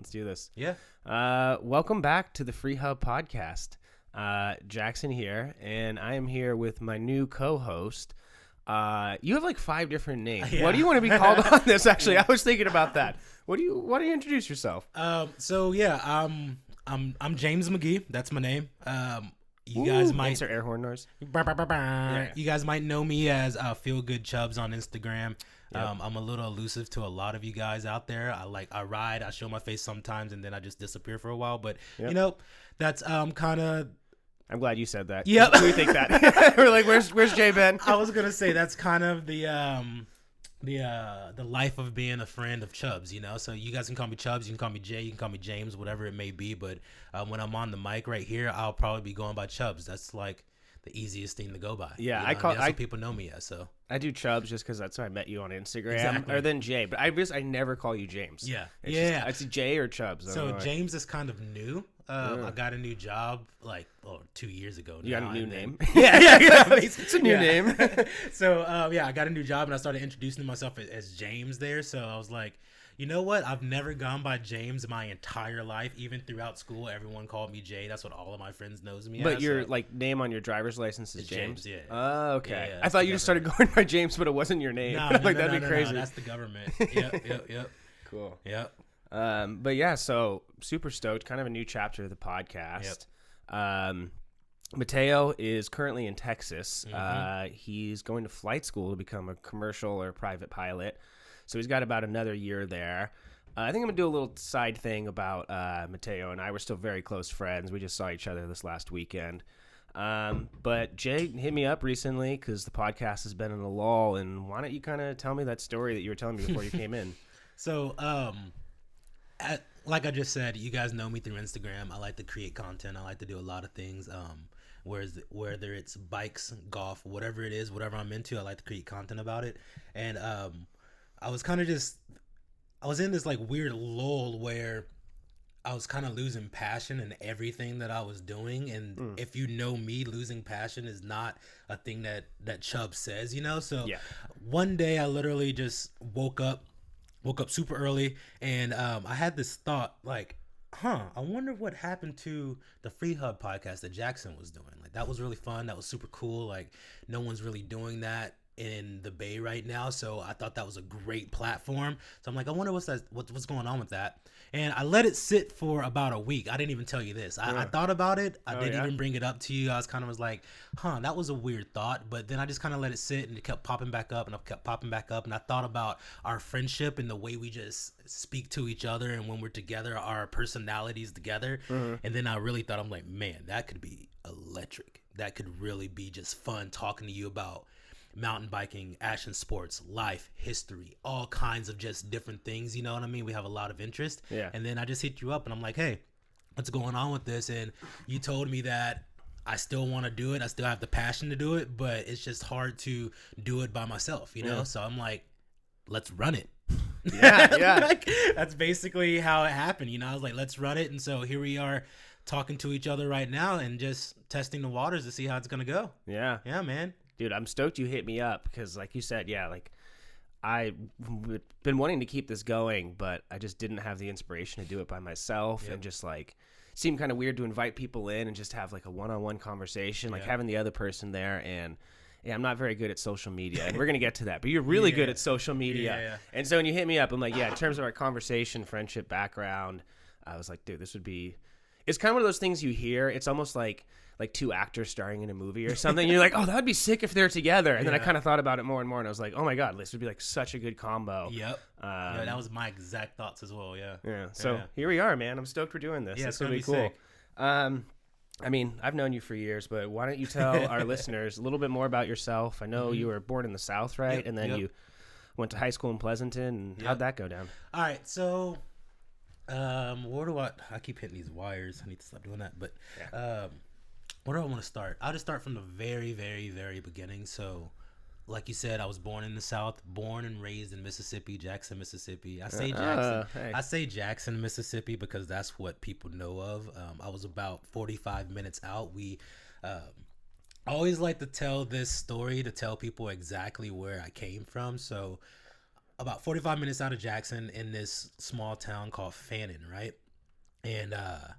Let's do this. Yeah. Welcome back to the Freehub Podcast. Jackson here, and I am here with my new co-host. You have like 5 different names. Yeah. What do you want to be called on this? Actually, I was thinking about that. Why don't you introduce yourself? I'm James Magee. That's my name. You guys might insert air horn noise. Yeah. You guys might know me as FEELGOODCHUBBS on Instagram. Yep. I'm a little elusive to a lot of you guys out there. I ride, I show my face sometimes, and then I just disappear for a while. But that's kind of. I'm glad you said that. Yep. We think that. We're like, where's J Ben? I was gonna say that's kind of the life of being a friend of Chubbs, So you guys can call me Chubbs, you can call me Jay, you can call me James, whatever it may be. But when I'm on the mic right here, I'll probably be going by Chubbs. That's like the easiest thing to go by. Yeah, that's what people know me as. So I do Chubbs just because that's how I met you on Instagram, Exactly. or then Jay. But I never call you James. Yeah, It's Jay or Chubbs. So James is kind of new. I got a new job 2 years ago. You got a new name? Yeah. It's a new name. So I got a new job and I started introducing myself as James there. So I was like, you know what? I've never gone by James my entire life. Even throughout school, everyone called me Jay. That's what all of my friends knows me as. But your name on your driver's license is James. Yeah. Oh, okay. Yeah, I thought you just started going by James, but it wasn't your name. No, that'd be crazy. No, that's the government. Yep. Cool. Yep. But yeah, so super stoked. Kind of a new chapter of the podcast. Yep. Mateo is currently in Texas. Mm-hmm. He's going to flight school to become a commercial or private pilot. So he's got about another year there. I think I'm going to do a little side thing about Mateo and I. We're still very close friends. We just saw each other this last weekend. But Jay hit me up recently because the podcast has been in a lull. And why don't you kind of tell me that story that you were telling me before you came in? So, like I just said, you guys know me through Instagram. I like to create content. I like to do a lot of things. Whether it's bikes, golf, whatever it is, whatever I'm into, I like to create content about it. And I was in this like weird lull where I was kind of losing passion in everything that I was doing. And if you know me, losing passion is not a thing that Chubb says, So one day I literally just woke up super early, and I had this thought like, I wonder what happened to the Freehub podcast that Jackson was doing. Like, that was really fun. That was super cool. Like, no one's really doing that in the Bay right now, so I thought that was a great platform. So I'm like, I wonder what's going on with that. And I let it sit for about a week. I didn't even tell you this. I thought about it. I didn't even bring it up to you. I was like, that was a weird thought. But then I just kind of let it sit, and it kept popping back up, and I kept popping back up. And I thought about our friendship and the way we just speak to each other, and when we're together, our personalities together. And then I really thought, I'm like, man, that could be electric. That could really be just fun talking to you about mountain biking, action sports, life, history, all kinds of just different things. You know what I mean? We have a lot of interest. Yeah. And then I just hit you up and I'm like, hey, what's going on with this? And you told me that I still want to do it. I still have the passion to do it, but it's just hard to do it by myself, Yeah. So I'm like, let's run it. Yeah. Like, that's basically how it happened. I was like, let's run it. And so here we are talking to each other right now and just testing the waters to see how it's going to go. Yeah. Yeah, man. Dude, I'm stoked you hit me up because, like you said, I've been wanting to keep this going, but I just didn't have the inspiration to do it by myself. And just it seemed kind of weird to invite people in and just have like a one-on-one conversation, like having the other person there. And I'm not very good at social media, and we're going to get to that, but you're really good at social media. Yeah. And so when you hit me up, I'm like, in terms of our conversation, friendship, background, I was like, dude, it's kind of one of those things you hear. It's almost like 2 actors starring in a movie or something. You're like, oh, that would be sick if they're together. And then I kind of thought about it more and more, and I was like, oh my God, this would be like such a good combo. Yep. That was my exact thoughts as well. Yeah. Yeah. So here we are, man. I'm stoked we're doing this. Yeah, it's gonna be cool. sick. I mean, I've known you for years, but why don't you tell our listeners a little bit more about yourself? I know you were born in the South, right? Yep, and then you went to high school in Pleasanton. And how'd that go down? All right. So, where do I keep hitting these wires. I need to stop doing that. But, where do I want to start? I'll just start from the very, very, very beginning. So, like you said, I was born in the South, born and raised in Mississippi, Jackson, Mississippi. I say Jackson. Hey. I say Jackson, Mississippi, because that's what people know of. I was about 45 minutes out. I always like to tell this story to tell people exactly where I came from. So about 45 minutes out of Jackson in this small town called Fannin, right? And a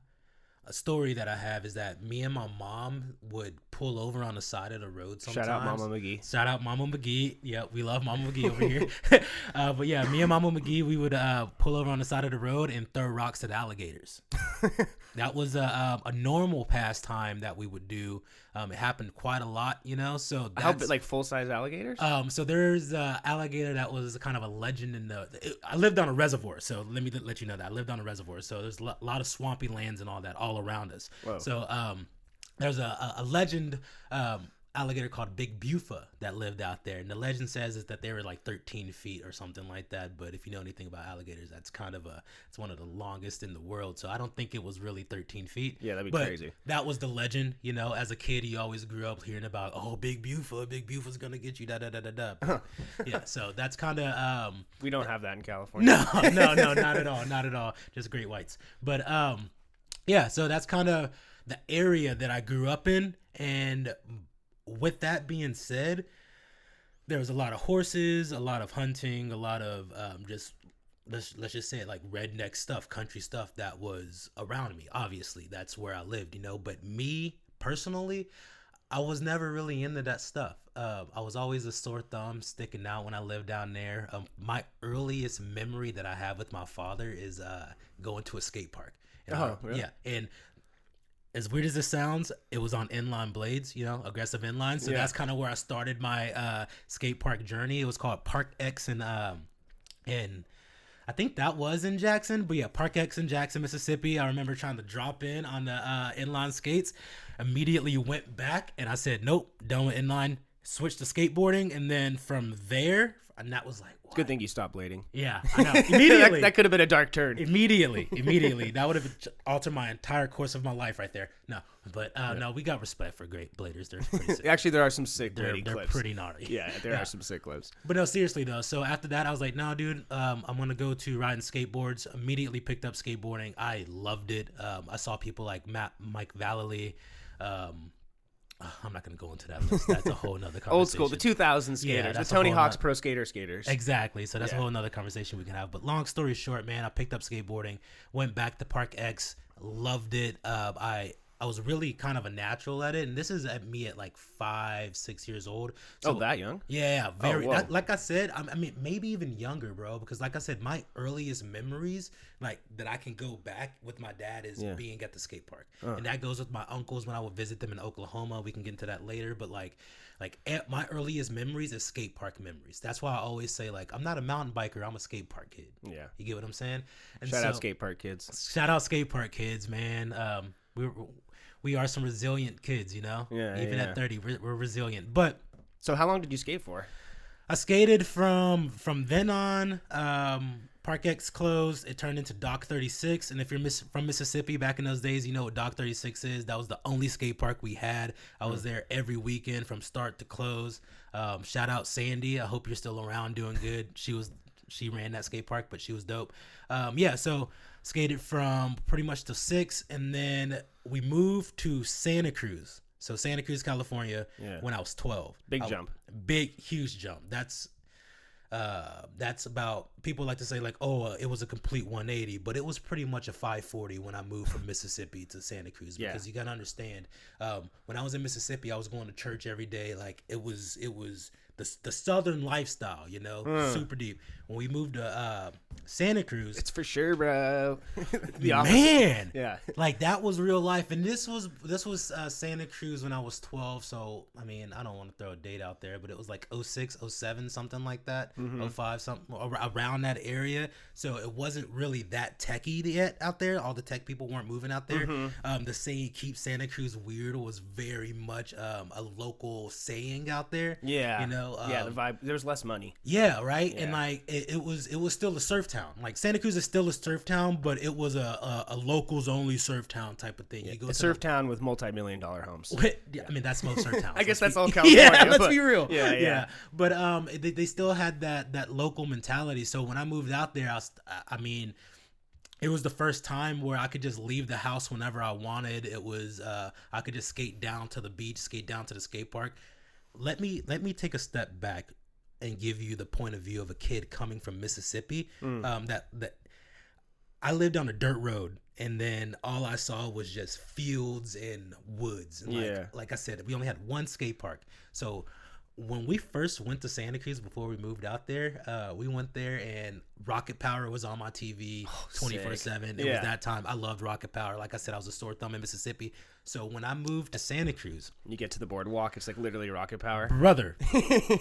story that I have is that me and my mom would pull over on the side of the road sometimes. Shout out Mama McGee. Shout out Mama McGee. Yeah, we love Mama McGee over here. But yeah, me and Mama McGee, we would pull over on the side of the road and throw rocks at alligators. That was a normal pastime that we would do. It happened quite a lot, you know. So that's like full-size alligators. So there's an alligator that was kind of a legend in I lived on a reservoir, so let me let you know that I lived on a reservoir. So there's a lot of swampy lands and all that all around us. Whoa. So there's a legend alligator called Big Buffa that lived out there, and the legend says is that they were like 13 feet or something like that. But if you know anything about alligators, that's kind of it's one of the longest in the world. So I don't think it was really 13 feet. Yeah, that'd be crazy. That was the legend, you know. As a kid, you always grew up hearing about, oh, Big Buffa's gonna get you, da da da da da. Yeah, so that's kind of we don't have that in California. No, not at all, just great whites. But yeah, so that's kind of the area that I grew up in. And with that being said, there was a lot of horses, a lot of hunting, a lot of just let's just say it, like redneck stuff, country stuff that was around me. Obviously, that's where I lived, you know. But me personally, I was never really into that stuff. I was always a sore thumb sticking out when I lived down there. My earliest memory that I have with my father is going to a skate park. And really? Yeah, and as weird as this sounds, it was on inline blades, you know, aggressive inline. So that's kind of where I started my skate park journey. It was called Park X, and I think that was in Jackson. But yeah, Park X in Jackson, Mississippi. I remember trying to drop in on the inline skates. Immediately went back, and I said, nope, done with inline. Switched to skateboarding, and then from there, and that was like, what? Good thing you stopped blading. Yeah, I know. Immediately. that could have been a dark turn. Immediately. That would have altered my entire course of my life right there. No, but no, we got respect for great bladers. They're pretty sick. Actually, there are some sick They're clips. pretty gnarly. Yeah, there are some sick clips. But no, seriously though. So after that, I was like, no, dude, I'm gonna go to riding skateboards. Immediately picked up skateboarding. I loved it. I saw people like Mike Vallely. I'm not going to go into that list. That's a whole nother conversation. Old school, the 2000 skaters, the Tony Hawk's Pro Skater skaters. Exactly. So that's a whole nother conversation we can have. But long story short, man, I picked up skateboarding, went back to Park X, loved it. I was really kind of a natural at it, and this is at me at like 5-6 years old. So, that young? Yeah, very. Like I said, I mean, maybe even younger, bro. Because like I said, my earliest memories, like that I can go back with my dad, is being at the skate park, and that goes with my uncles when I would visit them in Oklahoma. We can get into that later, but like my earliest memories is skate park memories. That's why I always say, like, I'm not a mountain biker, I'm a skate park kid. Yeah, you get what I'm saying? And shout out skate park kids. Shout out skate park kids, man. We are some resilient kids, you know? Yeah. Even at 30, we're resilient. But so how long did you skate for? I skated from then on. Park X closed. It turned into Dock 36. And if you're from Mississippi back in those days, you know what Dock 36 is. That was the only skate park we had. I was there every weekend from start to close. Shout out Sandy. I hope you're still around doing good. She ran that skate park, but she was dope. So skated from pretty much to 6, and then we moved to Santa Cruz. So Santa Cruz, California, when I was 12. Huge jump. That's about, people like to say like, it was a complete 180, but it was pretty much a 540 when I moved from Mississippi to Santa Cruz, because you gotta understand, when I was in Mississippi, I was going to church every day. Like it was the Southern lifestyle, you know, super deep. When we moved to Santa Cruz, it's for sure, bro. The man, like that was real life. And this was Santa Cruz when I was 12. So I mean, I don't want to throw a date out there, but it was like 06, 07, something like that, 05, something around that area. So it wasn't really that techy yet out there. All the tech people weren't moving out there. The saying "keep Santa Cruz weird" was very much a local saying out there. Yeah, you know. The vibe. There was less money. Yeah, right. Yeah. And like it was still a surf town. Like Santa Cruz is still a surf town, but it was a locals only surf town type of thing. Yeah, you go a surf town with multi-million-dollar homes. I mean, that's most surf towns. I guess that's all California. Yeah, let's be real. Yeah. But they still had that local mentality. So when I moved out there, I mean, it was the first time where I could just leave the house whenever I wanted. It was I could just skate down to the beach, skate down to the skate park. Let me take a step back. and give you the point of view of a kid coming from Mississippi. That I lived on a dirt road, and then all I saw was just fields and woods. And like I said, we only had one skate park. So when we first went to Santa Cruz before we moved out there, we went there and Rocket Power was on my TV 24/7. It was that time. I loved Rocket Power. Like I said, I was a sore thumb in Mississippi. So when I moved to Santa Cruz, you get to the boardwalk, it's like literally Rocket Power. Brother.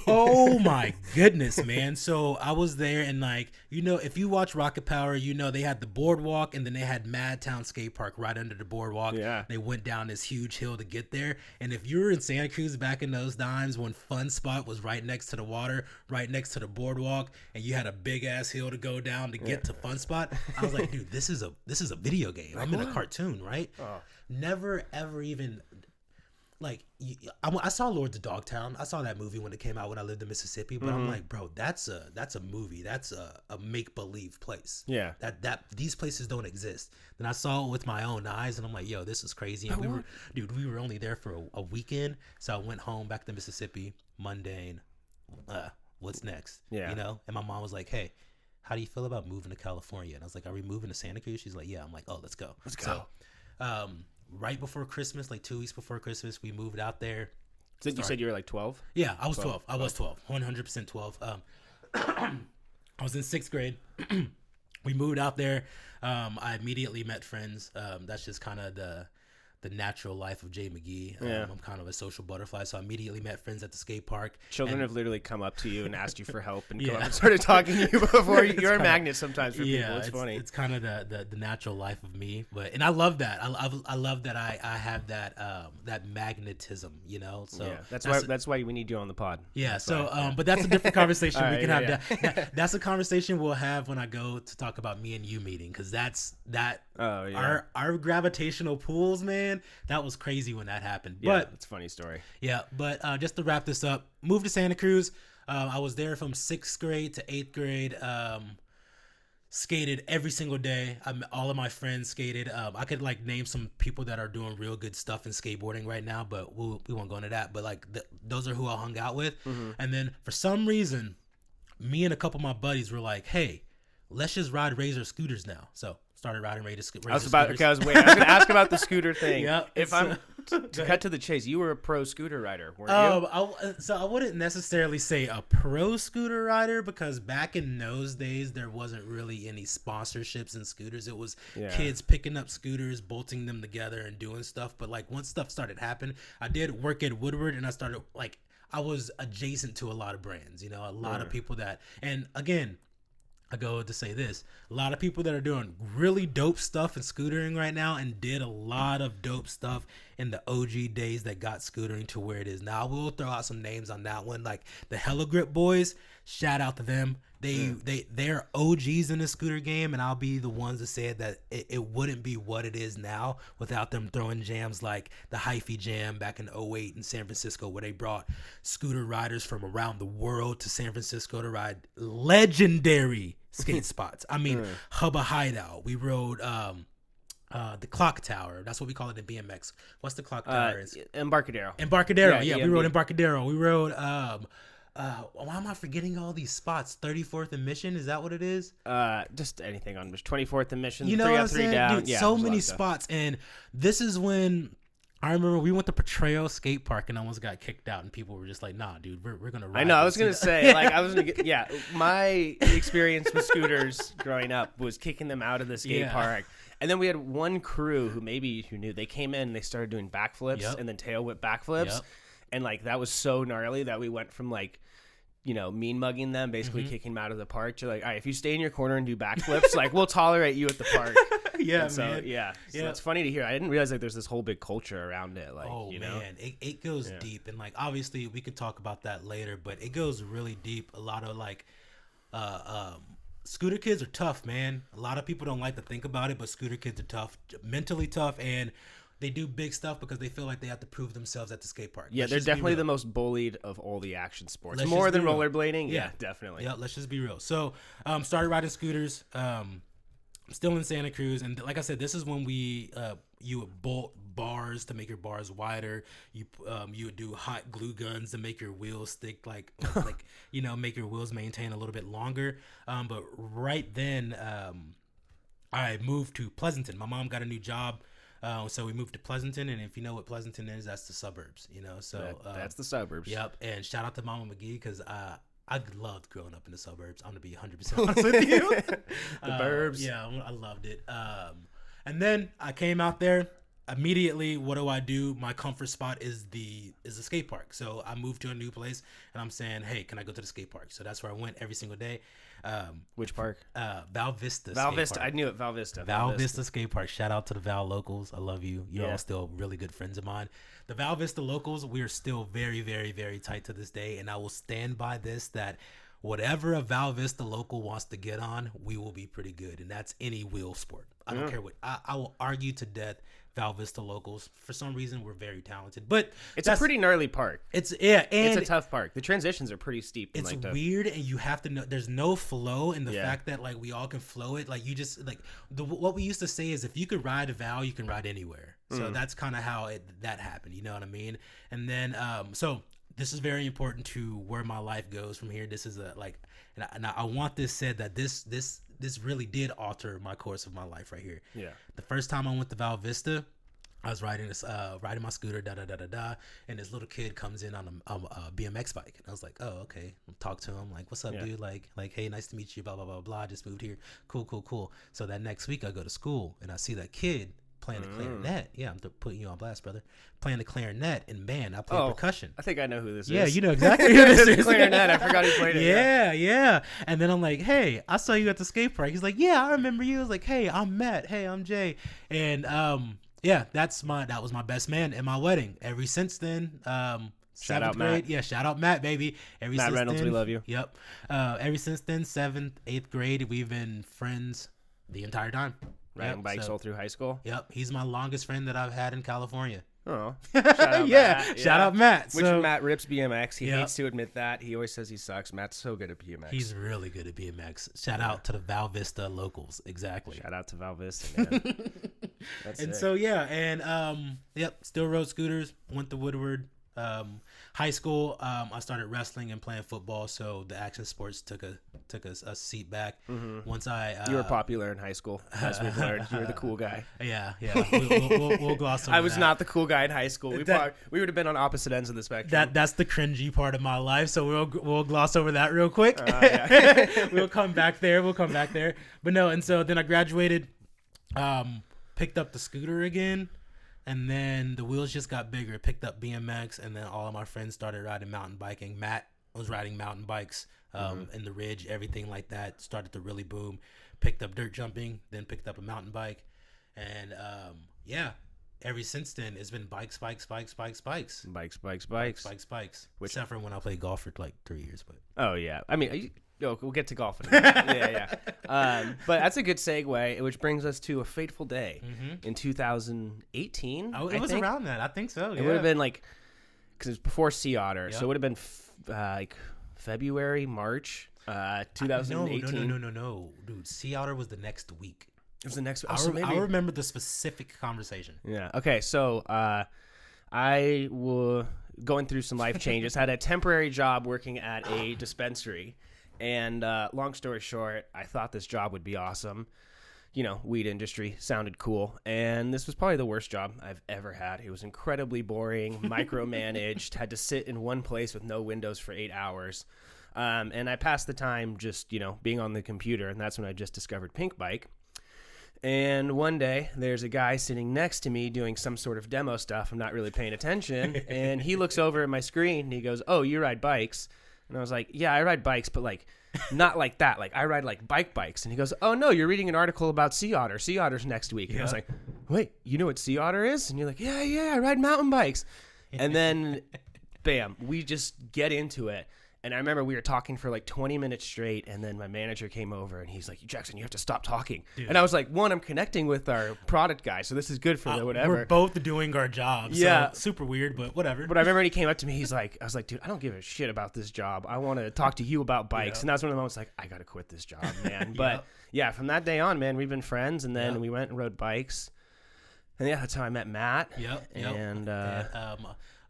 Oh my goodness, man. So I was there, and like, you know, if you watch Rocket Power, you know, they had the boardwalk and then they had Madtown Skate Park right under the boardwalk. Yeah. They went down this huge hill to get there. And if you were in Santa Cruz back in those times when Fun Spot was right next to the water, right next to the boardwalk, and you had a big ass hill to go down to get to Fun Spot, I was like, dude, this is a video game. I'm in a cartoon, right? Oh. Never ever even like I saw Lords of Dogtown. I saw that movie when it came out when I lived in Mississippi, but I'm like, bro, that's a movie. That's a make believe place. Yeah. That these places don't exist. Then I saw it with my own eyes, and I'm like, yo, this is crazy. And we were only there for a weekend, so I went home back to Mississippi, mundane. What's next? Yeah. You know. And my mom was like, hey, how do you feel about moving to California? And I was like, are we moving to Santa Cruz? She's like, yeah. I'm like, oh, let's go. So, right before Christmas, like 2 weeks before Christmas, we moved out there. So you said you were like 12? Yeah, I was 12. I was 12. 100% 12. I was in 6th grade. We moved out there. I immediately met friends. That's just kind of the natural life of James Magee. I'm kind of a social butterfly, so I immediately met friends at the skate park. Children have literally come up to you and asked you for help and come up and started talking to you before. You're a magnet sometimes for people. It's funny. It's kind of the natural life of me, and I love that. I love that I have that magnetism, you know. So that's why we need you on the pod. Yeah. But that's a different conversation. We can have that's a conversation we'll have when I go to talk about me and you meeting, because our gravitational pools, man. That was crazy when that happened. Yeah, but it's a funny story. Yeah, but just to wrap this up, moved to Santa Cruz. I was there from 6th grade to 8th grade. Skated every single day. All of my friends skated. I could like name some people that are doing real good stuff in skateboarding right now, but we won't go into that. But like those are who I hung out with. And then for some reason, me and a couple of my buddies were like, hey, let's just ride Razor scooters now. So started riding Razor scooters. I was going to ask about the scooter thing. Yep. If I'm to cut to the chase, you were a pro scooter rider, weren't you? So I wouldn't necessarily say a pro scooter rider, because back in those days there wasn't really any sponsorships in scooters. It was kids picking up scooters, bolting them together, and doing stuff. But like once stuff started happening, I did work at Woodward, and I started like I was adjacent to a lot of brands. You know, a lot of people that, and again, I go to say this, a lot of people that are doing really dope stuff in scootering right now and did a lot of dope stuff in the OG days that got scootering to where it is now. We'll throw out some names on that one, like the Hella Grip boys. Shout out to them. They're OGs in the scooter game, and I'll be the ones that said that it wouldn't be what it is now without them throwing jams like the Hyphy Jam back in 2008 in San Francisco, where they brought scooter riders from around the world to San Francisco to ride legendary skate spots. I mean, Hubba Hideout. We rode the Clock Tower. That's what we call it in BMX. What's the Clock Tower? Embarcadero. Yeah, we rode Embarcadero. We rode why am I forgetting all these spots? 34th and Mission, is that what it is? Just anything on 24th and Mission, you know 3 what up, I'm 3 saying? down. Dude, so many spots. And this is when I remember we went to Potrero Skate Park and almost got kicked out, and people were just like, nah, dude, we're gonna ride. I know, I was gonna say, like, I was gonna get, my experience with scooters growing up was kicking them out of the skate park. And then we had one crew who knew, they came in and they started doing backflips and then tail whip backflips. And like that was so gnarly that we went from like, you know, mean mugging them, basically kicking them out of the park, to like, all right, if you stay in your corner and do backflips, like we'll tolerate you at the park. So it's funny to hear. I didn't realize like there's this whole big culture around it. Like, you know? Man, it goes deep, and like obviously we could talk about that later, but it goes really deep. A lot of like, scooter kids are tough, man. A lot of people don't like to think about it, but scooter kids are tough, mentally tough, and they do big stuff because they feel like they have to prove themselves at the skate park. Yeah, they're definitely the most bullied of all the action sports. More than rollerblading. Yeah, definitely. Yeah, let's just be real. So, started riding scooters. I'm still in Santa Cruz, and like I said, this is when you would bolt bars to make your bars wider. You would do hot glue guns to make your wheels stick, like make your wheels maintain a little bit longer. But right then, I moved to Pleasanton. My mom got a new job. So we moved to Pleasanton, and if you know what Pleasanton is, that's the suburbs, So that's the suburbs. Yep. And shout out to Mama McGee, because I loved growing up in the suburbs. I'm gonna be 100% honest with you. The burbs. Yeah, I loved it. And then I came out there. Immediately, what do? My comfort spot is the skate park. So I moved to a new place, and I'm saying, hey, can I go to the skate park? So that's where I went every single day. Which park? Val Vista. Val skate Vista. Park. I knew it. Val Vista. Val Vista skate park. Shout out to the Val locals. I love you. You're all still really good friends of mine. The Val Vista locals, we are still very, very, very tight to this day, and I will stand by this, that whatever a Val Vista local wants to get on, we will be pretty good, and that's any wheel sport. I don't care what. I will argue to death. Val Vista locals, for some reason, we're very talented, but it's a pretty gnarly park. And it's a tough park. The transitions are pretty steep. It's weird, and you have to know there's no flow in the fact that like we all can flow it. Like you just like what we used to say is, if you could ride a Val, you can ride anywhere. So that's kind of how that happened. You know what I mean? And then so this is very important to where my life goes from here. This is and I want this said that this really did alter my course of my life right here. Yeah. The first time I went to Val Vista, I was riding my scooter, and this little kid comes in on a BMX bike, and I was like, oh, okay. Talk to him, like, what's up, dude? Like, hey, nice to meet you, blah blah blah blah. Just moved here, cool. So that next week I go to school, and I see that kid playing the clarinet. Yeah, I'm putting you on blast, brother. Playing the clarinet, and man, I play percussion. I think I know who this is. Yeah, you know exactly who this is. Clarinet. I forgot he played it. Yeah. And then I'm like, hey, I saw you at the skate park. He's like, yeah, I remember you. I was like, hey, I'm Matt. Hey, I'm Jay. And that was my best man in my wedding. Ever since then, shout out grade, Matt. Yeah, shout out Matt, baby. Matt Reynolds, we love you. Yep. Ever since then, 7th, 8th grade, we've been friends the entire time. Riding bikes all through high school. Yep, he's my longest friend that I've had in California. Oh, shout out Matt. Shout out Matt. Which Matt rips BMX. He hates to admit that. He always says he sucks. Matt's so good at BMX. He's really good at BMX. Shout out to the Val Vista locals. Exactly. Shout out to Val Vista, man. That's and sick. So still rode scooters. Went to Woodward. High school, I started wrestling and playing football, so the action sports took a seat back. Once you were popular in high school, as we've learned. You were the cool guy. Yeah. We'll gloss over I was that. not the cool guy in high school. We would have been on opposite ends of the spectrum. That's the cringy part of my life, so we'll gloss over that real quick. We'll come back there. But no, and so then I graduated, picked up the scooter again. And then the wheels just got bigger. Picked up BMX, and then all of my friends started riding mountain biking. Matt was riding mountain bikes in the Ridge, everything like that. Started to really boom. Picked up dirt jumping, then picked up a mountain bike. And ever since then, it's been bikes. Bikes. Except for when I played golf for like 3 years. But oh, yeah. I mean, we'll get to golf in a minute. Yeah. But that's a good segue, which brings us to a fateful day in 2018. Oh, it was around that. I think so. It would have been like, because it was before Sea Otter, so it would have been like February, March, 2018. No, dude. Sea Otter was the next week. It was the next. I remember the specific conversation. Yeah. Okay. So I was going through some life changes. Had a temporary job working at a dispensary. And long story short, I thought this job would be awesome. Weed industry sounded cool. And this was probably the worst job I've ever had. It was incredibly boring, micromanaged, had to sit in one place with no windows for 8 hours. And I passed the time just, being on the computer. And that's when I just discovered Pink Bike. And one day, there's a guy sitting next to me doing some sort of demo stuff. I'm not really paying attention. And he looks over at my screen and he goes, oh, you ride bikes? And I was like, yeah, I ride bikes, but like not like that. Like I ride like bikes. And he goes, oh no, you're reading an article about Sea Otter. Sea Otter's next week. And I was like, wait, you know what Sea Otter is? And you're like, yeah, I ride mountain bikes. And then bam, we just get into it. And I remember we were talking for like 20 minutes straight, and then my manager came over, and he's like, Jackson, you have to stop talking. Dude. And I was like, one, I'm connecting with our product guy, so this is good for whatever. We're both doing our jobs. Yeah. So super weird, but whatever. But I remember when he came up to me, I was like, dude, I don't give a shit about this job. I want to talk to you about bikes. And that's one of the moments like, I got to quit this job, man. But yeah, from that day on, man, we've been friends, and then we went and rode bikes. And yeah, that's how I met Matt. And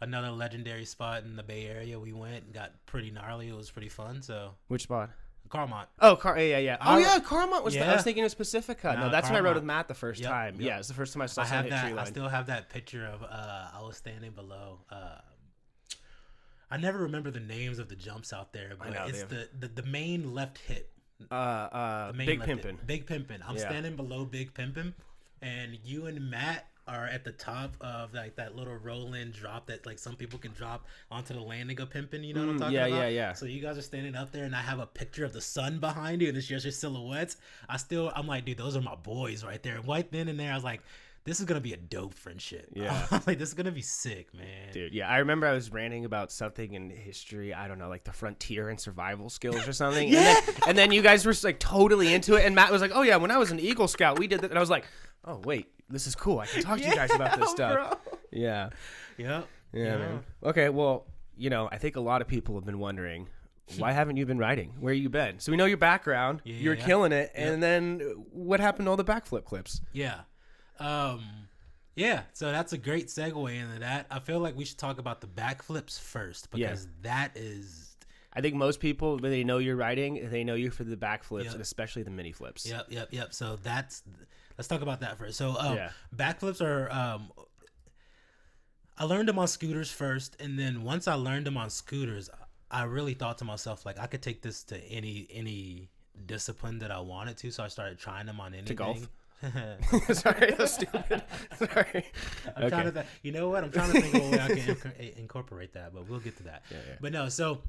another legendary spot in the Bay Area. We went and got pretty gnarly. It was pretty fun. So which spot? Carmont. Oh, yeah. Oh yeah, Carmont was. I was thinking of Pacifica. No, that's when I rode with Matt the first time. Yeah, it's the first time I saw someone hit tree line. I still have that picture of I was standing below. I never remember the names of the jumps out there, but it's the main left hip. Big Pimpin'. Big Pimpin'. I'm standing below Big Pimpin', and you and Matt are at the top of like that little roll-in drop that like some people can drop onto the landing of Pimpin', you know what I'm talking about? Yeah. So you guys are standing up there, and I have a picture of the sun behind you, and it's just your silhouettes. I'm like, dude, those are my boys right there. And right then and there, I was like, this is gonna be a dope friendship. Yeah. Like, this is gonna be sick, man. Dude, yeah. I remember I was ranting about something in history, I don't know, like the frontier and survival skills or something. And then you guys were like totally into it, and Matt was like, oh yeah, when I was an Eagle Scout, we did that. And I was like, oh wait, this is cool. I can talk to you guys about this stuff. Bro. Yeah, man. Okay, well, I think a lot of people have been wondering, why haven't you been riding? Where you been? So we know your background. You're killing it. And then what happened to all the backflip clips? Yeah. So that's a great segue into that. I feel like we should talk about the backflips first, because that is... I think most people, when they know you're riding, they know you for the backflips, and especially the mini flips. Yep. So let's talk about that first. So backflips are... I learned them on scooters first, and then once I learned them on scooters, I really thought to myself, like, I could take this to any discipline that I wanted to, so I started trying them on anything. To golf? Sorry, that's stupid. Sorry. I'm trying to you know what? I'm trying to think of a way I can incorporate that, but we'll get to that. Yeah. But no, so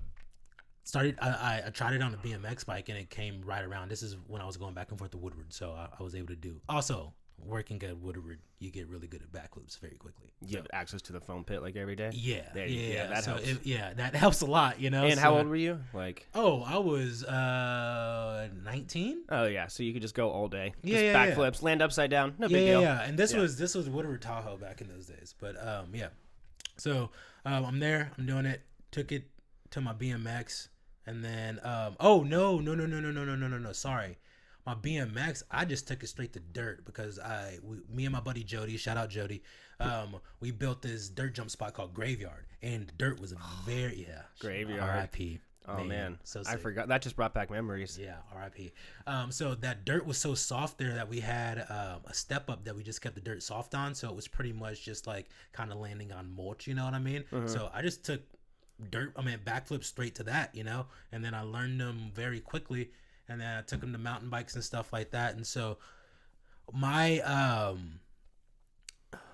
I tried it on a BMX bike, and it came right around. This is when I was going back and forth to Woodward, so I was able to do. Also, working at Woodward, you get really good at backflips very quickly. You have access to the foam pit like every day? Yeah. That helps. That helps a lot, And how old were you? I was 19. Oh yeah, so you could just go all day. Backflips, land upside down, no big deal. Yeah. And this was Woodward Tahoe back in those days. But So I'm there, I'm doing it, took it to my BMX, and then no, sorry. My BMX, I just took it straight to dirt, because me and my buddy Jody, shout out Jody, we built this dirt jump spot called Graveyard, and the dirt was Graveyard. R.I.P. Oh man, so I forgot. That just brought back memories. Yeah, R.I.P. So that dirt was so soft there that we had a step up that we just kept the dirt soft on, so it was pretty much just like kind of landing on mulch, you know what I mean? Mm-hmm. So I just took backflips straight to that, and then I learned them very quickly. And then I took them to mountain bikes and stuff like that. And so my,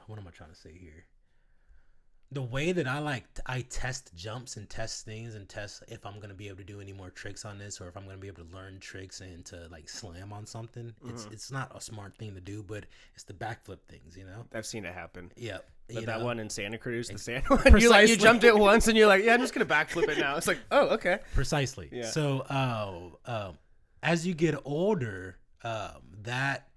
what am I trying to say here? The way that I test jumps and test things and test if I'm going to be able to do any more tricks on this, or if I'm going to be able to learn tricks and to like slam on something. Mm-hmm. It's not a smart thing to do, but it's the backflip things, I've seen it happen. Yeah. But that one in Santa Cruz, the sand one, you jumped it once and you're like, yeah, I'm just going to backflip it now. It's like, oh, okay. Precisely. Yeah. So, as you get older, that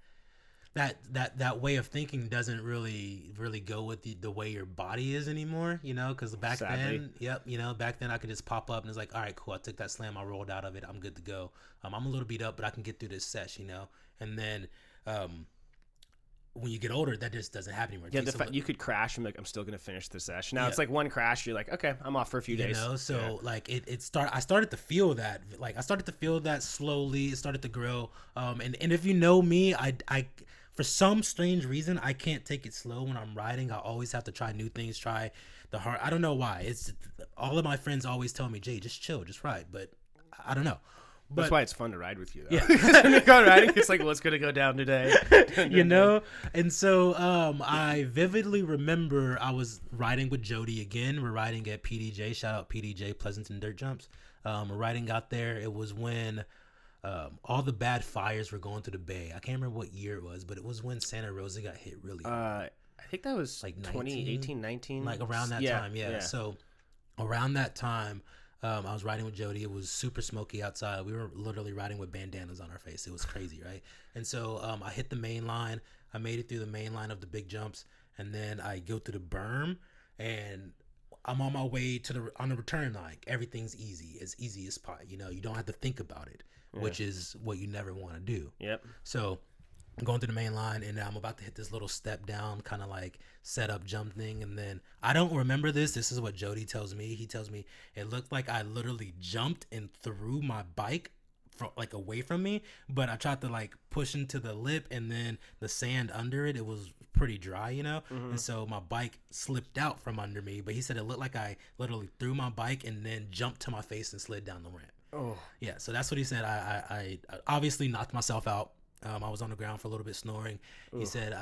way of thinking doesn't really go with the way your body is anymore, because back then I could just pop up and it's like, all right, cool, I took that slam, I rolled out of it, I'm good to go. I'm a little beat up, but I can get through this sesh, and then when you get older, that just doesn't happen anymore. Yeah, you could crash and be like, I'm still going to finish the session. Now it's like one crash, you're like, okay, I'm off for a few days. Like I started to feel that. Like I started to feel that slowly. It started to grow. And if you know me, I for some strange reason, I can't take it slow when I'm riding. I always have to try new things, try the hard. I don't know why. It's all of my friends always tell me, Jay, just chill, just ride. But I don't know. But that's why it's fun to ride with you, though. Yeah. When you go riding, it's like, what's going to go down today? And so I vividly remember I was riding with Jody again. We're riding at PDJ. Shout out PDJ, Pleasanton Dirt Jumps. We're riding out there. It was when all the bad fires were going through the Bay. I can't remember what year it was, but it was when Santa Rosa got hit really hard. I think that was like 2018, 19. Like around that time, yeah. So around that time, I was riding with Jody. It was super smoky outside. We were literally riding with bandanas on our face. It was crazy, right? And so I hit the main line. I made it through the main line of the big jumps, and then I go through the berm, and I'm on my way to on the return line. Everything's easy, as easy as pie. You know, you don't have to think about it, which is what you never want to do. Yep. So I'm going through the main line, and I'm about to hit this little step down, kind of like set up jump thing. And then I don't remember this. This is what Jody tells me. He tells me it looked like I literally jumped and threw my bike like away from me, but I tried to like push into the lip, and then the sand under it, it was pretty dry, you know? And so my bike slipped out from under me, but he said it looked like I literally threw my bike and then jumped to my face and slid down the ramp. Oh. Yeah, so that's what he said. I obviously knocked myself out. I was on the ground for a little bit snoring. He said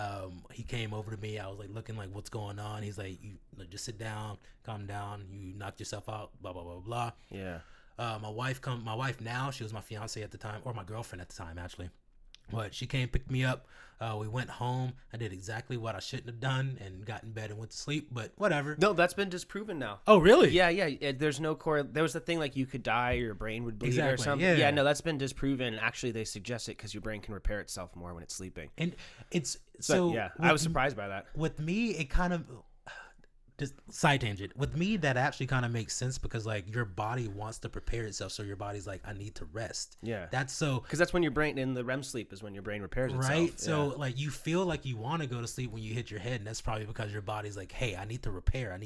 he came over to me. I was like looking like, what's going on? He's like, you just sit down, calm down. You knocked yourself out, blah, blah, blah, blah. Yeah. My wife now, she was my fiance at the time, or my girlfriend at the time, actually. But she came, picked me up. We went home. I did exactly what I shouldn't have done and got in bed and went to sleep, but whatever. No, that's been disproven now. Oh, really? Yeah. There's no there was the thing like you could die or your brain would bleed or something. Yeah, no, that's been disproven. Actually, they suggest it because your brain can repair itself more when it's sleeping. And it's I was surprised by that. With me, it kind of just side tangent. With me, that actually kind of makes sense because like your body wants to prepare itself, so your body's like, I need to rest. Yeah, that's so because that's when your brain in the REM sleep is when your brain repairs itself. Right. So like you feel like you want to go to sleep when you hit your head, and that's probably because your body's like, hey, I need to repair.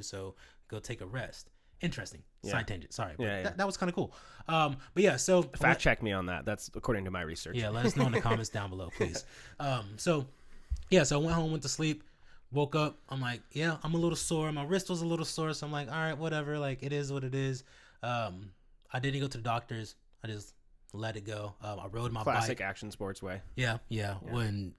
So go take a rest. Interesting. Side tangent. Sorry. But that was kind of cool. But yeah, so fact check me on that. That's according to my research. Yeah, let us know in the comments down below, please. So I went home, went to sleep. Woke up, I'm like, yeah, I'm a little sore. My wrist was a little sore, so I'm like, all right, whatever. Like, it is what it is. I didn't go to the doctors. I just let it go. I rode my bike. Classic action sports way. Yeah. When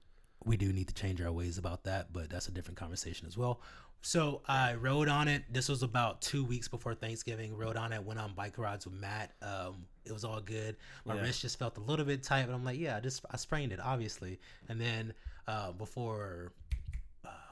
we do need to change our ways about that, but that's a different conversation as well. So I rode on it. This was about 2 weeks before Thanksgiving. Rode on it, went on bike rides with Matt. It was all good. My wrist just felt a little bit tight, but I'm like, yeah, I sprained it, obviously. And then before...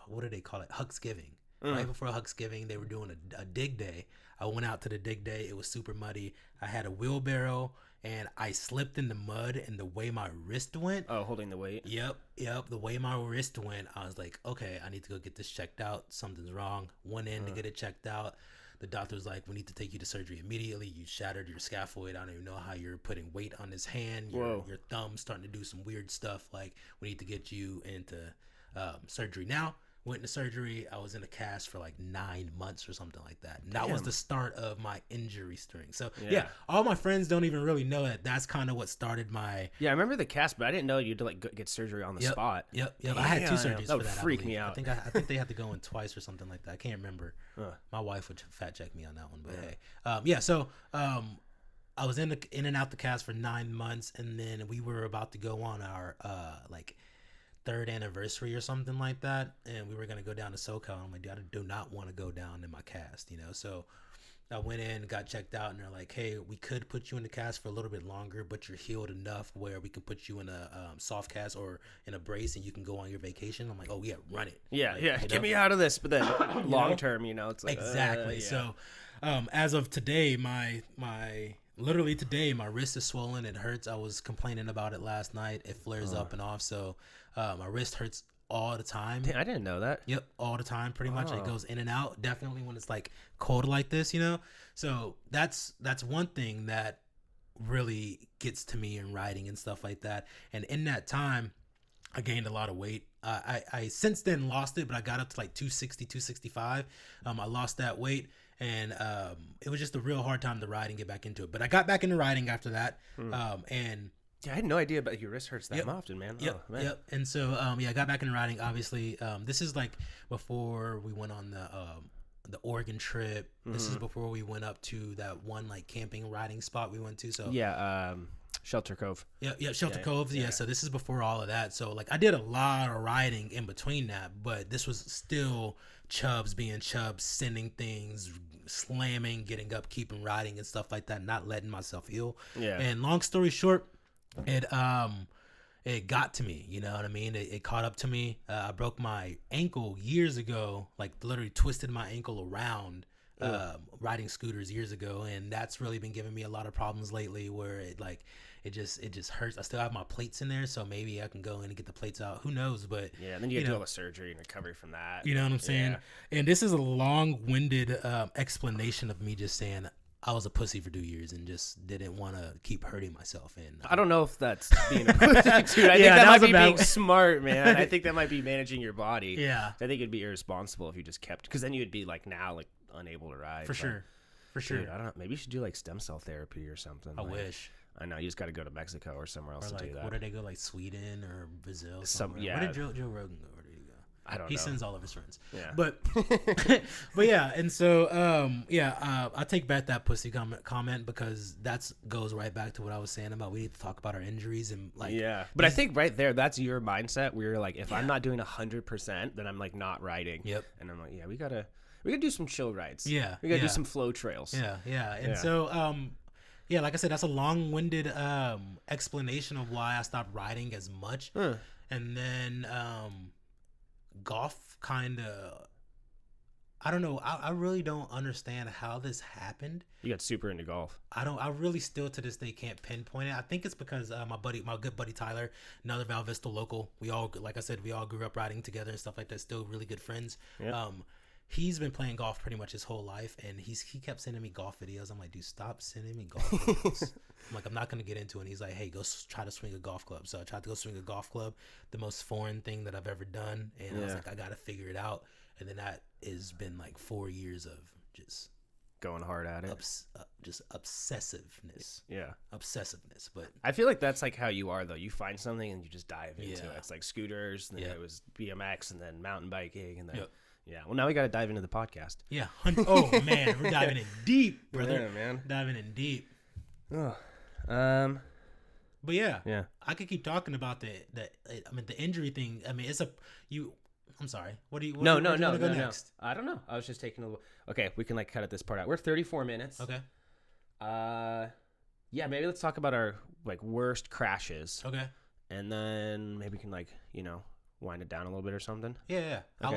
what do they call it? Hucksgiving. Right before Hucksgiving, they were doing a dig day. I went out to the dig day. It was super muddy. I had a wheelbarrow, and I slipped in the mud, and the way my wrist went. Oh, holding the weight. Yep. The way my wrist went, I was like, okay, I need to go get this checked out. Something's wrong. Went in to get it checked out. The doctor was like, we need to take you to surgery immediately. You shattered your scaphoid. I don't even know how you're putting weight on his hand. Your thumb's starting to do some weird stuff. Like, we need to get you into surgery now. Went into surgery. I was in a cast for like 9 months or something like that. And that was the start of my injury string. So yeah, all my friends don't even really know that that's kind of what started my. Yeah, I remember the cast, but I didn't know you'd like get surgery on the spot. Yep. I had 2 surgeries. That would for that, freak me out. I think they had to go in twice or something like that. I can't remember. My wife would fact check me on that one, but hey, So I was in and out the cast for 9 months, and then we were about to go on our like 3rd anniversary or something like that, and we were gonna go down to SoCal. I'm like, I do not want to go down in my cast, you know. So I went in, got checked out, and they're like, hey, we could put you in the cast for a little bit longer, but you're healed enough where we can put you in a soft cast or in a brace, and you can go on your vacation. I'm like, oh yeah, run it. Get me out of this. But then long term, it's like exactly. So as of today, my literally today, my wrist is swollen. It hurts. I was complaining about it last night. It flares up and off. So my wrist hurts all the time. Damn, I didn't know that. Yep, all the time, pretty much. It goes in and out. Definitely when it's like cold like this, you know. So that's one thing that really gets to me in riding and stuff like that. And in that time, I gained a lot of weight. I since then lost it, but I got up to like 260, 265. I lost that weight. And it was just a real hard time to ride and get back into it. But I got back into riding after that. And yeah, I had no idea about your wrist hurts that often, man. Yep. And so I got back into riding. Obviously, this is like before we went on the Oregon trip. This is before we went up to that one like camping riding spot we went to. So Shelter Cove. Shelter Cove. Yeah. So this is before all of that. So like I did a lot of riding in between that, but this was still Chubbs being Chubbs, sending things, slamming, getting up, keeping riding and stuff like that, not letting myself heal. Yeah. And long story short, it got to me, you know what I mean? It caught up to me. I broke my ankle years ago, like literally twisted my ankle around riding scooters years ago, and that's really been giving me a lot of problems lately. Where it just hurts. I still have my plates in there, so maybe I can go in and get the plates out. Who knows? But yeah, then you get to do all the surgery and recovery from that. You know what I'm saying? Yeah. And this is a long-winded explanation of me just saying I was a pussy for 2 years and just didn't want to keep hurting myself. And I don't know if that's being a pussy, dude. I think that might be being smart, man. I think that might be managing your body. Yeah, I think it'd be irresponsible if you just kept, because then you'd be like now like unable to ride. For sure. Dude, I don't know. Maybe you should do like stem cell therapy or something. I wish. I know, you just got to go to Mexico or somewhere else or to do that. Where did they go? Like Sweden or Brazil? Yeah. Where did Joe Rogan go? Where did he go? I don't know. He sends all of his friends. Yeah. But yeah, and so I take back that pussy comment because that goes right back to what I was saying about we need to talk about our injuries and like. Yeah. But I think right there, that's your mindset where you're like, if I'm not doing 100%, then I'm like not riding. Yep. And I'm like, yeah, we gotta do some chill rides. Yeah. We gotta do some flow trails. Yeah. And so yeah, like I said, that's a long-winded explanation of why I stopped riding as much. And then golf kind of, I don't know. I really don't understand how this happened. You got super into golf. I really still to this day can't pinpoint it. I think it's because my good buddy Tyler, another Val Vista local. We all, like I said, we all grew up riding together and stuff like that. Still really good friends. Yep. He's been playing golf pretty much his whole life, and he kept sending me golf videos. I'm like, dude, stop sending me golf videos. I'm like, I'm not gonna get into it. And he's like, hey, go try to swing a golf club. So I tried to go swing a golf club, the most foreign thing that I've ever done, and I was like, I gotta figure it out. And then that has been like 4 years of just going hard at it, just obsessiveness. Yeah, obsessiveness. But I feel like that's like how you are though. You find something and you just dive into it. It's like scooters, and then it was BMX, and then mountain biking, and then. Yep. Yeah, well, now we got to dive into the podcast. Yeah. Oh, man, we're diving in deep, brother. Yeah, man. Diving in deep. Oh. But yeah. Yeah. I could keep talking about the injury thing. I mean, I'm sorry. What do you No. next? I don't know. I was just taking a little. Okay, we can like cut this part out. We're 34 minutes. Okay. Yeah, maybe let's talk about our like worst crashes. Okay. And then maybe we can like, wind it down a little bit or something. Yeah. Okay.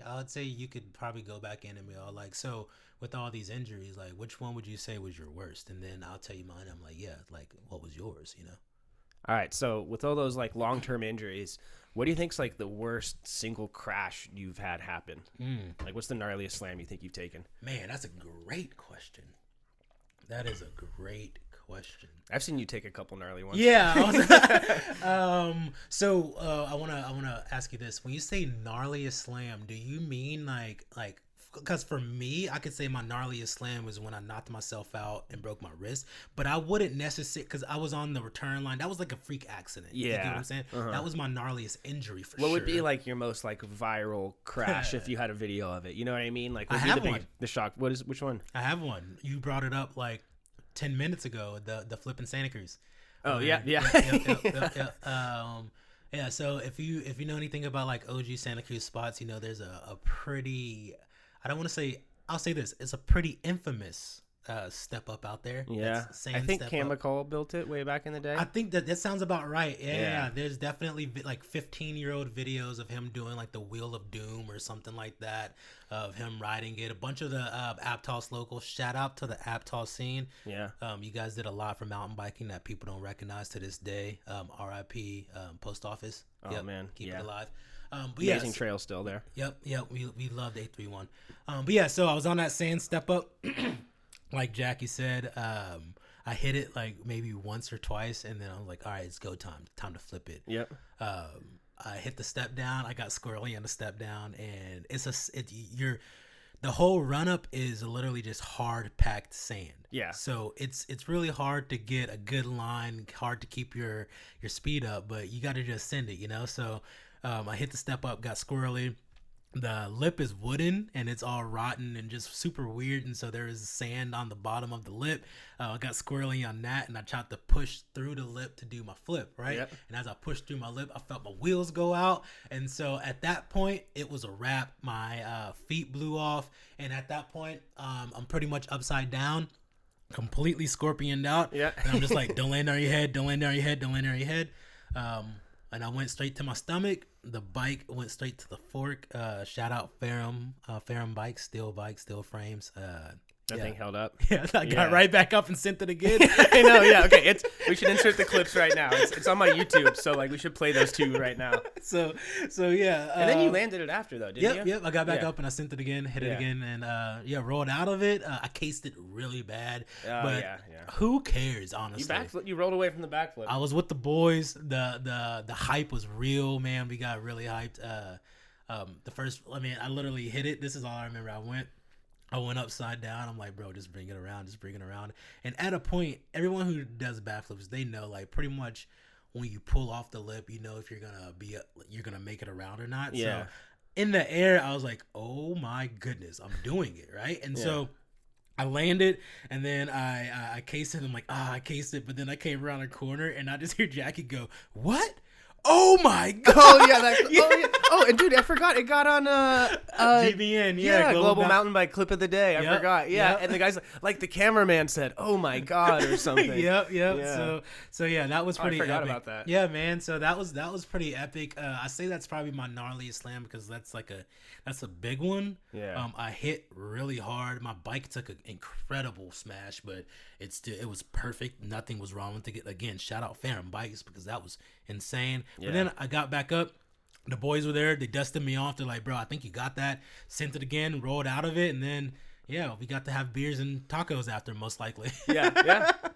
I would say you could probably go back in and be all like, so with all these injuries, like which one would you say was your worst? And then I'll tell you mine. I'm like, yeah, like what was yours, All right. So with all those like long-term injuries, what do you think's like the worst single crash you've had happen? Like what's the gnarliest slam you think you've taken? Man, that's a great question. That is a great question. I've seen you take a couple gnarly ones. Yeah. So I wanna ask you this: when you say gnarliest slam, do you mean like? Because for me, I could say my gnarliest slam was when I knocked myself out and broke my wrist, but I wouldn't necessarily, because I was on the return line. That was like a freak accident. Yeah. You get what I'm saying? That was my gnarliest injury for sure. What would be like your most like viral crash if you had a video of it? You know what I mean? Like, I have one. The shock. Which one? I have one. You brought it up like 10 minutes ago. The flipping Santa Cruz. Oh yeah. Yeah. So if you know anything about like OG Santa Cruz spots, there's a pretty. I don't want to say. I'll say this: it's a pretty infamous step up out there. Yeah, I think Kamikol built it way back in the day. I think that sounds about right. Yeah. There's definitely like 15-year-old videos of him doing like the Wheel of Doom or something like that, of him riding it. A bunch of the Aptos locals. Shout out to the Aptos scene. Yeah. You guys did a lot for mountain biking that people don't recognize to this day. RIP Post Office. Oh man, keep it alive. But amazing trail still there. Yep. We loved 831. But yeah, so I was on that sand step up, like Jackie said. I hit it like maybe once or twice, and then I was like, all right, it's go time to flip it. Yep. I hit the step down. I got squirrely on the step down, and the whole run up is literally just hard packed sand. Yeah. So it's really hard to get a good line, hard to keep your speed up, but you got to just send it, So I hit the step up, got squirrely. The lip is wooden and it's all rotten and just super weird, and so there is sand on the bottom of the lip. I got squirrely on that, and I tried to push through the lip to do my flip, right? Yep. And as I pushed through my lip, I felt my wheels go out, and so at that point, it was a wrap. My feet blew off, and at that point, I'm pretty much upside down, completely scorpioned out. Yeah. And I'm just like, don't land on your head, don't land on your head, don't land on your head. and I went straight to my stomach. The bike went straight to the fork. Shout out Ferrum bikes, steel frames. That thing held up. Yeah, I got right back up and sent it again. I know, yeah. Okay, we should insert the clips right now. It's on my YouTube, so like we should play those two right now. So yeah. And then you landed it after though, didn't you? Yep. I got back up and I sent it again, hit it again, and rolled out of it. I cased it really bad, but who cares, honestly? You rolled away from the backflip. I was with the boys. The hype was real, man. We got really hyped. I literally hit it. This is all I remember. I went upside down. I'm like, bro, just bring it around. And at a point, everyone who does backflips, they know, like, pretty much when you pull off the lip, you know if you're gonna make it around or not. Yeah. So in the air, I was like, oh my goodness, I'm doing it, right? And so I landed, and then I cased it. I'm like, I cased it. But then I came around a corner, and I just hear Jackie go, what? Oh my god! Oh yeah, Oh, and dude, I forgot it got on GBN. Yeah, Global Mountain Bike Clip of the Day. I forgot. Yeah, and the guys like the cameraman said, "Oh my god," or something. Yep. Yeah. So yeah, that was pretty. I forgot epic. about that. Yeah, man. So that was pretty epic. I say that's probably my gnarliest slam because that's a big one. Yeah. I hit really hard. My bike took an incredible smash, but it was perfect. Nothing was wrong with it. Again, shout out Ferrum Bikes because that was insane. Yeah. But then I got back up. The boys were there. They dusted me off. They're like, bro, I think you got that. Sent it again, rolled out of it. And then, we got to have beers and tacos after, most likely. Yeah. That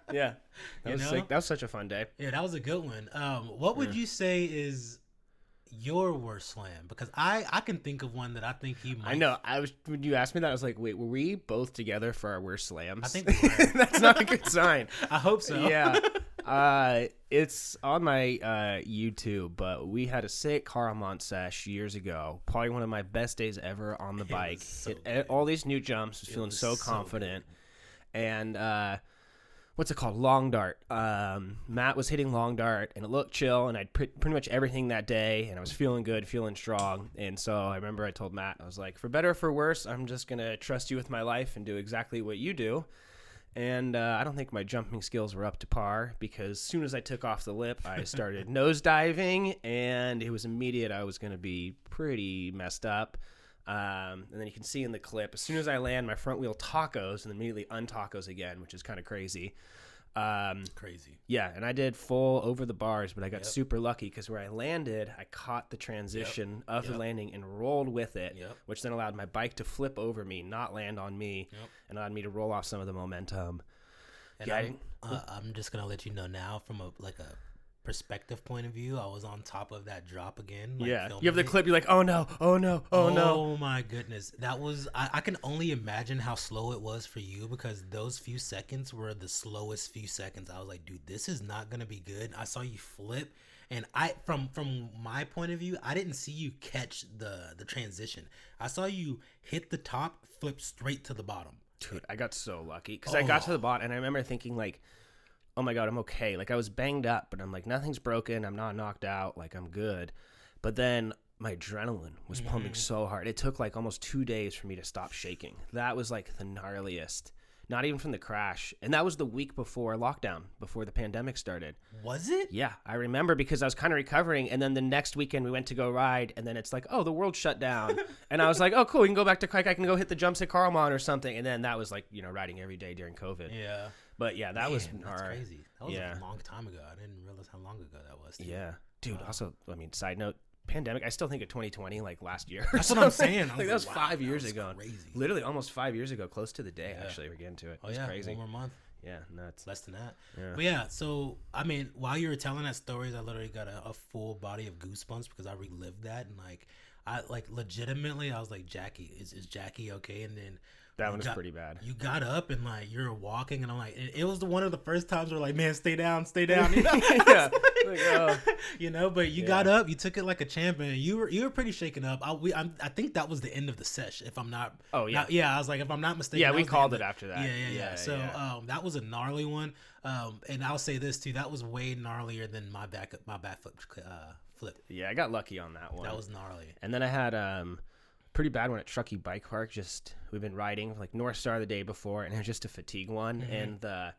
was sick. That was such a fun day. Yeah, that was a good one. What would you say is your worst slam? Because I can think of one that I think you might. I know. When you asked me that, I was like, wait, were we both together for our worst slams? I think we were. That's not a good sign. I hope so. Yeah. It's on my YouTube, but we had a sick Caramont sesh years ago. Probably one of my best days ever on the bike. Hit all these new jumps, was feeling so confident. And what's it called? Long dart. Matt was hitting long dart, and it looked chill, and I'd pretty much everything that day, and I was feeling good, feeling strong. And so I remember I told Matt, I was like, for better or for worse, I'm just going to trust you with my life and do exactly what you do. And I don't think my jumping skills were up to par because as soon as I took off the lip, I started nosediving, and it was immediate. I was going to be pretty messed up. And then you can see in the clip, as soon as I land, my front wheel tacos and immediately untacos again, which is kind of crazy. Crazy. Yeah, and I did full over the bars, but I got super lucky because where I landed, I caught the transition of the landing and rolled with it, which then allowed my bike to flip over me, not land on me, and allowed me to roll off some of the momentum. And I'm just gonna let you know now from a perspective point of view, I was on top of that drop again. You have the clip. You're like, oh no. Oh my goodness, that was. I can only imagine how slow it was for you because those few seconds were the slowest few seconds. I was like, dude, this is not gonna be good. I saw you flip, and from my point of view, I didn't see you catch the transition. I saw you hit the top, flip straight to the bottom. Dude, I got so lucky because I got to the bottom, and I remember thinking like, oh my God, I'm okay. Like I was banged up, but I'm like, nothing's broken. I'm not knocked out. Like I'm good. But then my adrenaline was pumping so hard. It took like almost 2 days for me to stop shaking. That was like the gnarliest, not even from the crash. And that was the week before lockdown, before the pandemic started. Was it? Yeah, I remember because I was kind of recovering. And then the next weekend we went to go ride. And then it's like, oh, the world shut down. And I was like, oh, cool. We can go back to Kike. I can go hit the jumps at Caramont or something. And then that was like, riding every day during COVID. Yeah. But yeah, that's crazy. That was a long time ago. I didn't realize how long ago that was. Too. Yeah, dude. Also, side note, pandemic. I still think of 2020 like last year. That's what I'm saying. Like that was 5 years ago. Crazy. Literally, almost 5 years ago. Close to the day. Yeah. Actually, we're getting to it. It's crazy. 1 more month. Yeah, nuts. Less than that. Yeah. But yeah, so while you were telling that stories, I literally got a full body of goosebumps because I relived that and I legitimately I was like, Jackie, is Jackie okay? And then that one was pretty bad. You got up and you're walking and I'm like, it was one of the first times where like, man, stay down. You know? But you got up, you took it like a champion. You were pretty shaken up. I think that was the end of the sesh. If I'm not. Oh yeah. I was like, if I'm not mistaken. Yeah, we called it after that. Yeah. So that was a gnarly one. And I'll say this too, that was way gnarlier than my back flip. Yeah, I got lucky on that one. That was gnarly. And then I had pretty bad one at Truckee Bike Park. Just we've been riding like North Star the day before, and it was just a fatigue one. And I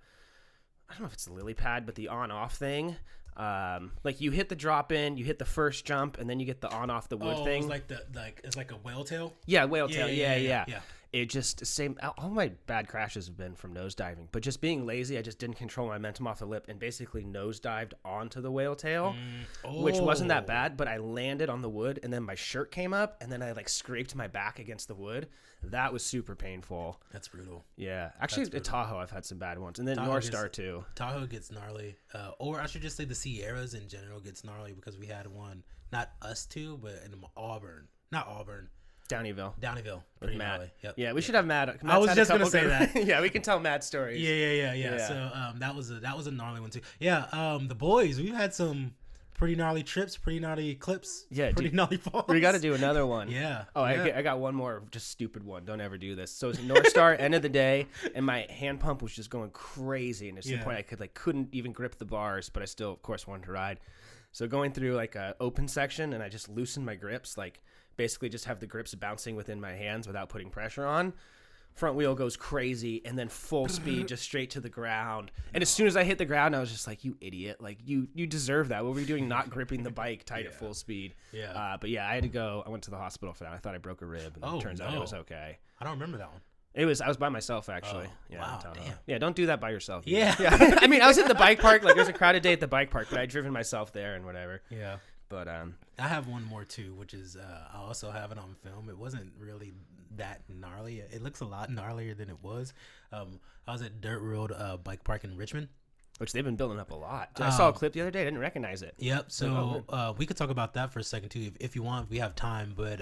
don't know if it's the lily pad, but the on-off thing, Like you hit the drop in, you hit the first jump, and then you get the on off the wood thing. It's like a whale tail. Yeah, whale tail. Yeah. Yeah. It just same. All my bad crashes have been from nosediving, but just being lazy, I just didn't control my momentum off the lip and basically nosedived onto the whale tail, which wasn't that bad. But I landed on the wood, and then my shirt came up, and then I like scraped my back against the wood. That was super painful. That's brutal. Yeah, actually, at Tahoe, I've had some bad ones, and then North Star too. Tahoe gets gnarly, or I should just say the Sierras in general gets gnarly because we had one, not us two, but in not Auburn. Downeyville. With Matt. Gnarly. Yep. Yeah, we should have Matt. I was just gonna say that. Yeah, we can tell Matt stories. Yeah. So that was a gnarly one too. Yeah. The boys, we've had some pretty gnarly trips, pretty gnarly clips. Yeah, pretty gnarly falls. We got to do another one. Yeah. Oh, yeah. I got one more, just stupid one. Don't ever do this. So it's North Star, end of the day, and my hand pump was just going crazy, and at some point I couldn't even grip the bars, but I still, of course, wanted to ride. So going through like a open section, and I just loosened my grips, like basically just have the grips bouncing within my hands without putting pressure on. Front wheel goes crazy, and then full speed just straight to the ground. And as soon as I hit the ground, I was just like, you idiot. Like, you deserve that. What were you doing not gripping the bike tight at full speed? Yeah. But yeah, I had to go. I went to the hospital for that. I thought I broke a rib, and it turns out it was okay. I don't remember that one. I was by myself, actually. Oh, wow, damn. Yeah, don't do that by yourself. Yeah. I mean, I was at the bike park. Like, there's a crowded day at the bike park, but I'd driven myself there and whatever. Yeah. But I have one more too, which is I also have it on film. It wasn't really that gnarly. It looks a lot gnarlier than it was. I was at Dirt Road Bike Park in Richmond, which they've been building up a lot. I saw a clip the other day. I didn't recognize it. Yep. So we could talk about that for a second too, if you want. We have time, but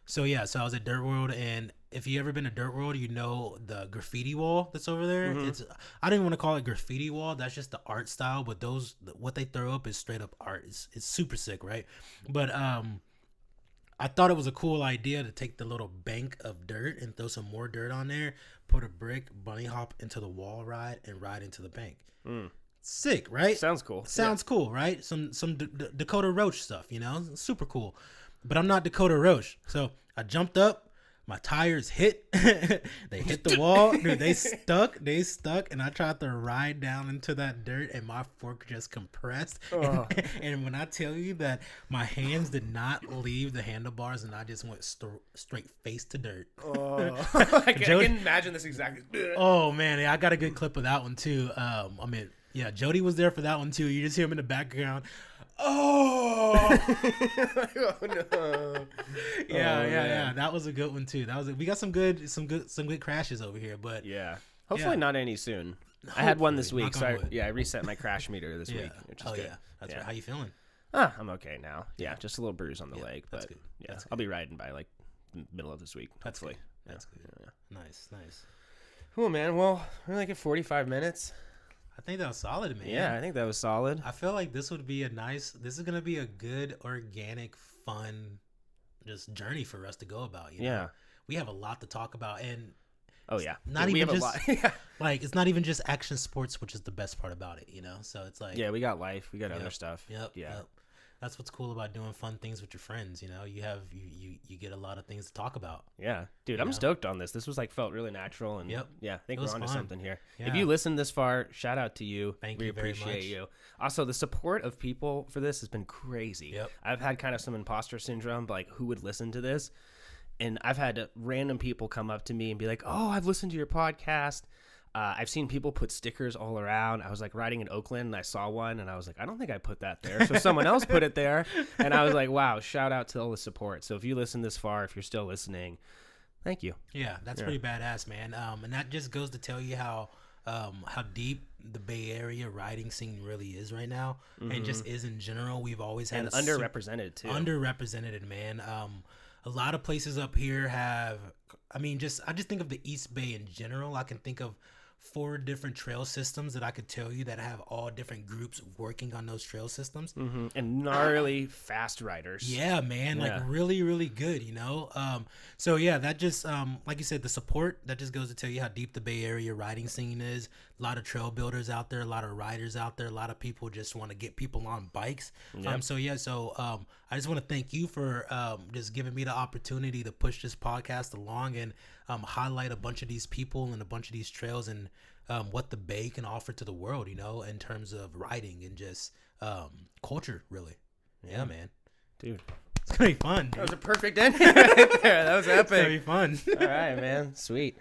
so I was at Dirt World, and if you ever been to Dirt World, you know the graffiti wall that's over there. Mm-hmm. I don't even want to call it graffiti wall. That's just the art style. But what they throw up is straight up art. It's super sick, right? But I thought it was a cool idea to take the little bank of dirt and throw some more dirt on there, put a brick, bunny hop into the wall ride, and ride into the bank. Sick, right? Sounds cool. Sounds cool, right? Some Dakota Roach stuff, super cool. But I'm not Dakota Roach, so I jumped up. My tires hit. They hit the wall. Dude, they stuck, and I tried to ride down into that dirt, and my fork just compressed. Oh. And when I tell you that my hands did not leave the handlebars, and I just went straight face to dirt. Oh. I can imagine this exactly. Oh, man. Yeah, I got a good clip of that one, too. Jody was there for that one, too. You just hear him in the background. Oh no! Yeah. That was a good one too. We got some good crashes over here, but hopefully not any soon. Hopefully. I had one this week, so I reset my crash meter this week, which is good. Yeah, that's right. How you feeling? I'm okay now. Yeah, just a little bruise on the leg, but good. I'll be riding by like the middle of this week. Hopefully, that's good. Yeah. Nice. Cool, man. Well, we're like at 45 minutes. I think that was solid, man. Yeah, I think that was solid. I feel like this is going to be a good, organic, fun, just journey for us to go about. We have a lot to talk about, and we have a lot. Like, it's not even just action sports, which is the best part about it, So it's like, we got life, we got other stuff. Yep. That's what's cool about doing fun things with your friends. You get a lot of things to talk about. Yeah, dude, I'm stoked on this. This was felt really natural, and I think we're onto something here. Yeah. If you listened this far, shout out to you. Thank you. We appreciate you. Also, the support of people for this has been crazy. Yep. I've had kind of some imposter syndrome, like who would listen to this, and I've had random people come up to me and be like, "Oh, I've listened to your podcast." I've seen people put stickers all around. I was like riding in Oakland and I saw one and I was like, I don't think I put that there. So someone else put it there. And I was like, wow, shout out to all the support. So if you listen this far, if you're still listening, thank you. Yeah, that's pretty badass, man. And that just goes to tell you how deep the Bay Area riding scene really is right now, and just is in general. We've always had underrepresented too. Underrepresented, man. A lot of places up here have. I just think of the East Bay in general. I can think of 4 different trail systems that I could tell you that have all different groups working on those trail systems. And gnarly fast riders. Yeah, man. Like really, really good, So that just, like you said, the support, that just goes to tell you how deep the Bay Area riding scene is. lot of trail builders out there, a lot of riders out there, a lot of people just want to get people on bikes. Yep. I just want to thank you for just giving me the opportunity to push this podcast along and highlight a bunch of these people and a bunch of these trails and what the Bay can offer to the world, you know, in terms of riding and just culture, really. Yeah, man. Dude. It's going to be fun, dude. That was a perfect ending right there. That was epic. It's going to be fun. All right, man. Sweet.